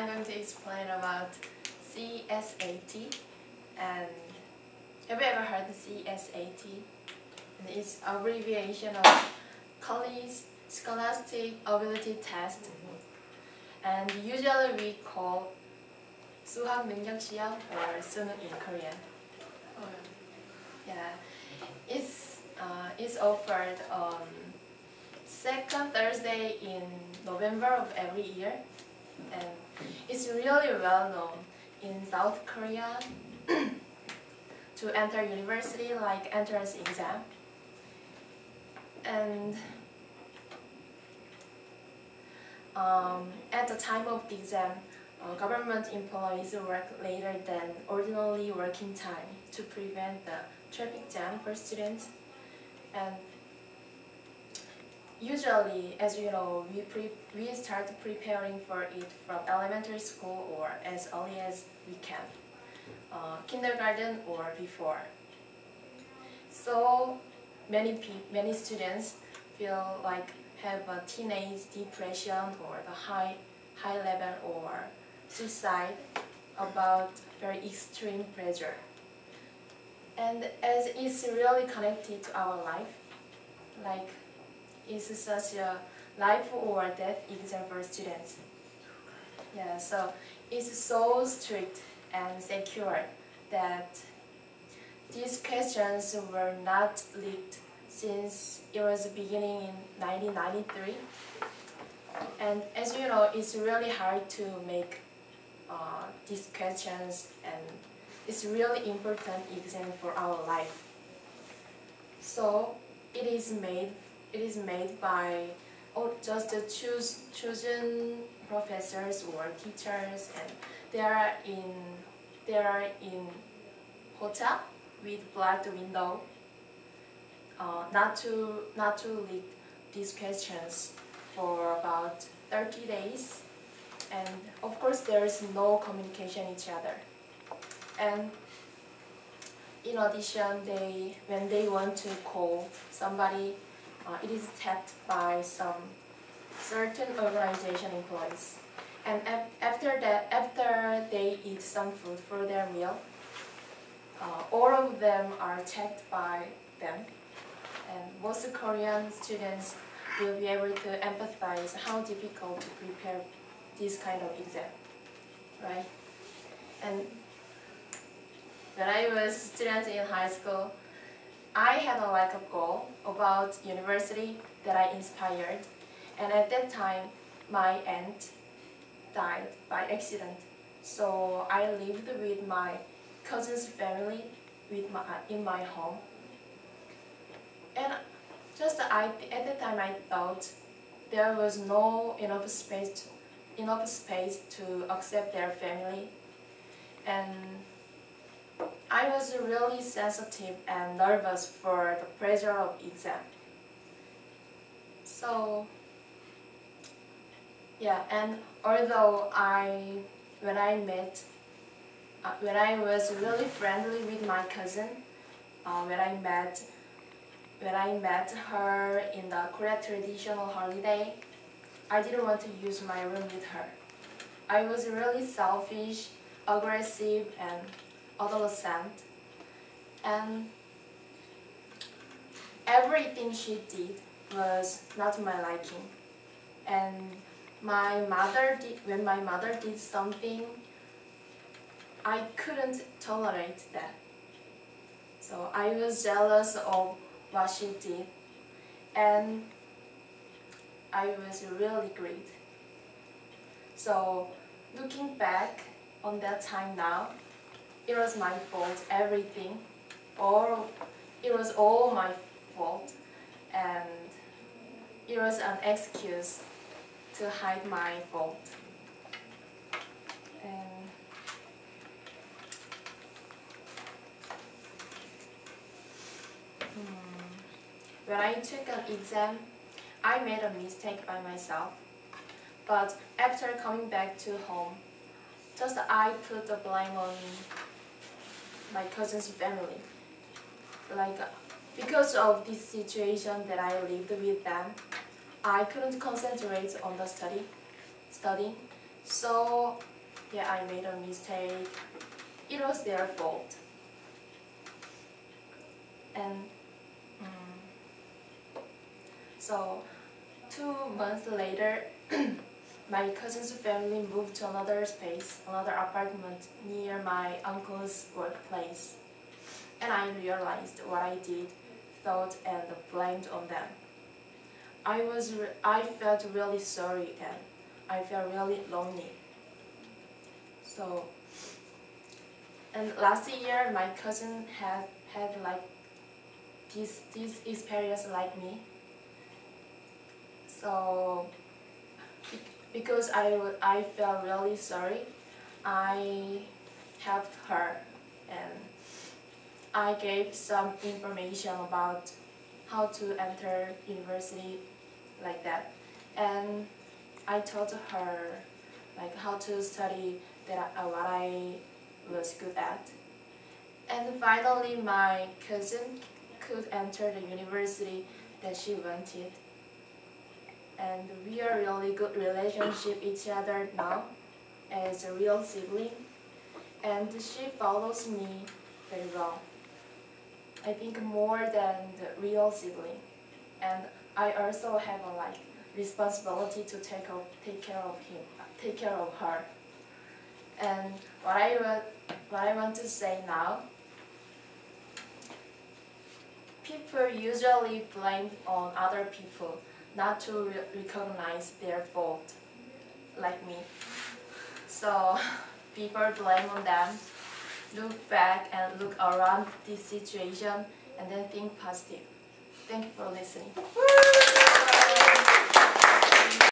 I'm going to explain about CSAT. And have you ever heard the CSAT? And it's abbreviation of College Scholastic Ability Test. And usually we call 수학 능력 시험 or 수능 in Korean. Yeah, it's offered on second Thursday in November of every year, and it's really well known in South Korea to enter university like entrance exam. And at the time of the exam, government employees work later than ordinarily working time to prevent the traffic jam for students. And usually, as you know, we start preparing for it from elementary school or as early as we can, kindergarten or before. So many students feel like have a teenage depression or the high level or suicide about very extreme pressure. And as it's really connected to our life, like it's such a life or death exam for students. Yeah, so it's so strict and secure that these questions were not leaked since it was beginning in 1993. And as you know, it's really hard to make these questions, and it's really important exam for our life. So it is made by just chosen professors or teachers, and they are in hotel with black window. Not to leak these questions for about 30 days, and of course there is no communication each other. And in addition, when they want to call somebody, it is tapped by some certain organization employees. And after they eat some food for their meal, all of them are checked by them. And most Korean students will be able to empathize how difficult to prepare this kind of exam, right? And when I was a student in high school, I had a goal about university that I inspired. And at that time, my aunt died by accident. So I lived with my cousin's family in my home. And at the time I thought there was no enough space to accept their family. And I was really sensitive and nervous for the pressure of exam. So yeah, and although when I was really friendly with my cousin, when I met her in the Korean traditional holiday, I didn't want to use my room with her. I was really selfish, aggressive, and adolescent, and everything she did was not my liking. And when my mother did something, I couldn't tolerate that. So I was jealous of what she did, and I was really great. So looking back on that time now, it was my fault, everything. It was all my fault, and it was an excuse to hide my fault. And when I took an exam, I made a mistake by myself. But after coming back to home, just I put the blame on my cousin's family. Because of this situation that I lived with them, I couldn't concentrate on the studying, So yeah, I made a mistake. It was their fault. And so 2 months later, my cousin's family moved to another space, another apartment near my uncle's workplace. And I realized what I did, thought, and blamed on them. I felt really sorry and I felt really lonely. So, and last year my cousin had like this experience like me. So because I felt really sorry, I helped her and I gave some information about how to enter university like that, and I taught her like how to study what I was good at. And finally my cousin could enter the university that she wanted. And we are really good relationship each other now as a real sibling. And she follows me very well. I think more than the real sibling. And I also have a responsibility to take care of her. And what I want to say now, people usually blame on other people not to recognize their fault, like me. So people blame on them, look back and look around this situation and then think positive. Thank you for listening.